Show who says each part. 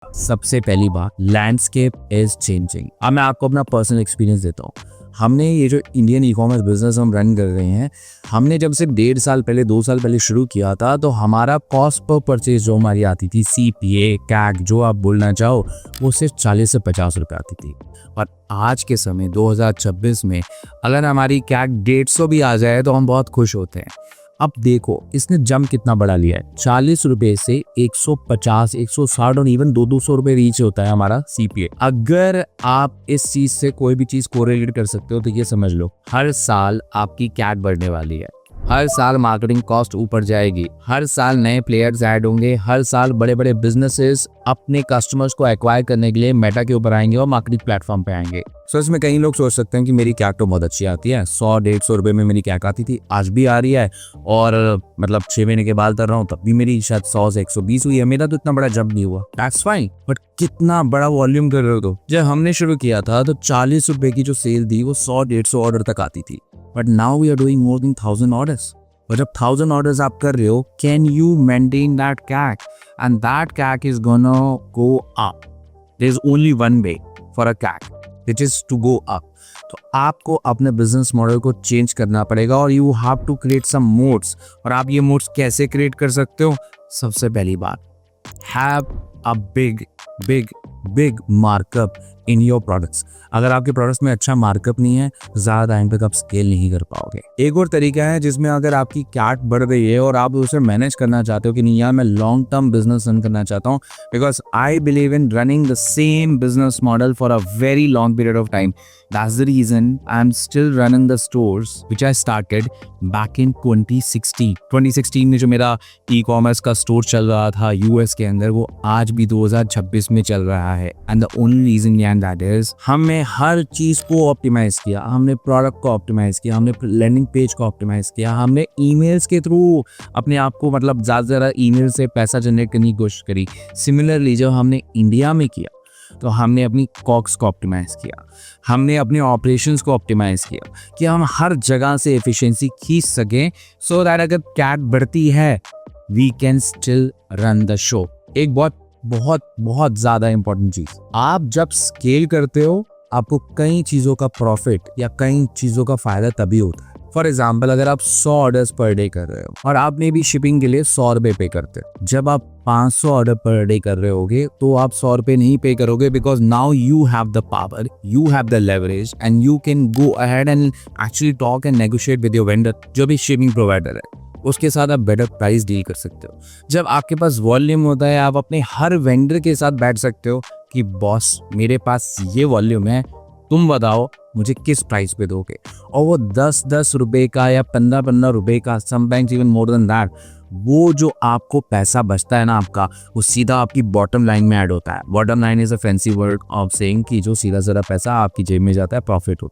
Speaker 1: सबसे पहली बात, लैंडस्केप इज चेंजिंग। अब मैं आपको अपना पर्सनल एक्सपीरियंस देता हूँ। हमने ये जो इंडियन ई कॉमर्स बिजनेस हम रन कर रहे हैं, हमने जब से 1.5 साल पहले 2 साल पहले शुरू किया था, तो हमारा कॉस्ट पर परचेज जो हमारी आती थी, CPA कैक जो आप बोलना चाहो, वो सिर्फ 40 से 50 रुपये आती थी। और आज के समय 2026 में अगर हमारी कैक 150 भी आ जाए तो हम बहुत खुश होते हैं। अब देखो इसने जंप कितना बड़ा लिया है, 40 रुपए से 150, 160 और इवन 200 रुपए रीच होता है हमारा CPA। अगर आप इस चीज से कोई भी चीज कोरिलेट कर सकते हो तो ये समझ लो, हर साल आपकी कैट बढ़ने वाली है, हर साल मार्केटिंग कॉस्ट ऊपर जाएगी, हर साल नए प्लेयर्स ऐड होंगे, हर साल बड़े बड़े बिजनेसेस अपने कस्टमर्स को एक्वायर करने के लिए मेटा के ऊपर आएंगे और मार्केटिंग प्लेटफॉर्म पे आएंगे। सो इसमें कई लोग सोच सकते हैं कि मेरी कैक तो बहुत अच्छी आती है, 100-150 रुपए में मेरी कैक आती थी, आज भी आ रही है, और मतलब 6 महीने के बाद कर रहा हूँ तब भी मेरी शायद 100 से 120 हुई है। मेरा तो इतना बड़ा जंप नहीं हुआ, दैट्स फाइन, बट कितना बड़ा वॉल्यूम कर रहे हो। तो जब हमने शुरू किया था तो 40 रुपए की जो सेल थी वो 100-150 ऑर्डर तक आती थी, but now we are doing more than 1000 orders. और जब 1000 ऑर्डर्स आप कर रहे हो, can you maintain that CAC? And that CAC is gonna go up. There is only one way for a CAC, which is to go up. तो आपको अपने business model को चेंज करना पड़ेगा और you have to create some modes. और आप ये मोड्स कैसे क्रिएट कर सकते हो? सबसे पहली बात, have a big markup in your products. अगर आपके प्रोडक्ट्स में अच्छा मार्कअप नहीं है, ज़्यादा टाइम तक आप स्केल नहीं कर पाओगे। एक और तरीका है जिसमें अगर आपकी कैट बढ़ रही है और आप उसे मैनेज करना चाहते हो कि नहीं यार मैं लॉन्ग टर्म बिजनेस रन करना चाहता हूँ, because I believe in running the same business model for a very long period of time. That's the reason I'm still running the stores which I started back in 2016. 2016 में जो मेरा e-commerce का store चल रहा था US के अंदर, वो आज भी 2026 में चल रहा है। And the only reason behind that is हमने हर चीज़ को ऑप्टिमाइज किया, हमने प्रोडक्ट को ऑप्टिमाइज किया, हमने लैंडिंग पेज को ऑप्टिमाइज किया, हमने ईमेल्स के थ्रू अपने आप को मतलब ज़्यादा से ज़्यादा ईमेल से पैसा जनरेट करने की कोशिश करी। सिमिलरली जब हमने इंडिया में किया तो हमने अपनी कॉक्स को ऑप्टिमाइज किया, हमने अपने ऑपरेशंस को ऑप्टिमाइज किया कि हम हर जगह से एफिशिएंसी खींच सकें, सो दैट अगर कैट बढ़ती है we can still run the show. एक बहुत ज़्यादा इंपॉर्टेंट चीज़, आप जब स्केल करते हो आपको कई चीज़ों का प्रॉफिट या कई चीज़ों का फ़ायदा तभी होता है। फॉर एग्जाम्पल, अगर आप 100 ऑर्डर्स पर डे कर रहे हो और आपने भी शिपिंग के लिए 100 रुपये पे करते हो, जब आप 500 ऑर्डर पर डे कर रहे होगे तो आप 100 रुपये नहीं पे करोगे, because now you have the power, you have the leverage and you can go ahead and actually talk and negotiate with your vendor, जो भी शिपिंग प्रोवाइडर है, उसके साथ आप बेटर प्राइस डील कर सकते हो। जब आपके पास वॉल्यूम होता है, आप अपने हर वेंडर के साथ बैठ सकते हो कि बॉस मेरे पास ये वॉल्यूम है, तुम बताओ मुझे किस प्राइस पे दोगे। और वो 10-10 रुपए का या 15-15 रुपए का, sometimes even more than that, वो जो आपको पैसा बचता है ना आपका, वो सीधा आपकी बॉटम लाइन में ऐड होता है। Bottom line is a fancy word of saying कि जो सीधा सीधा पैसा आपकी जेब में जाता है, प्रॉफिट होता है।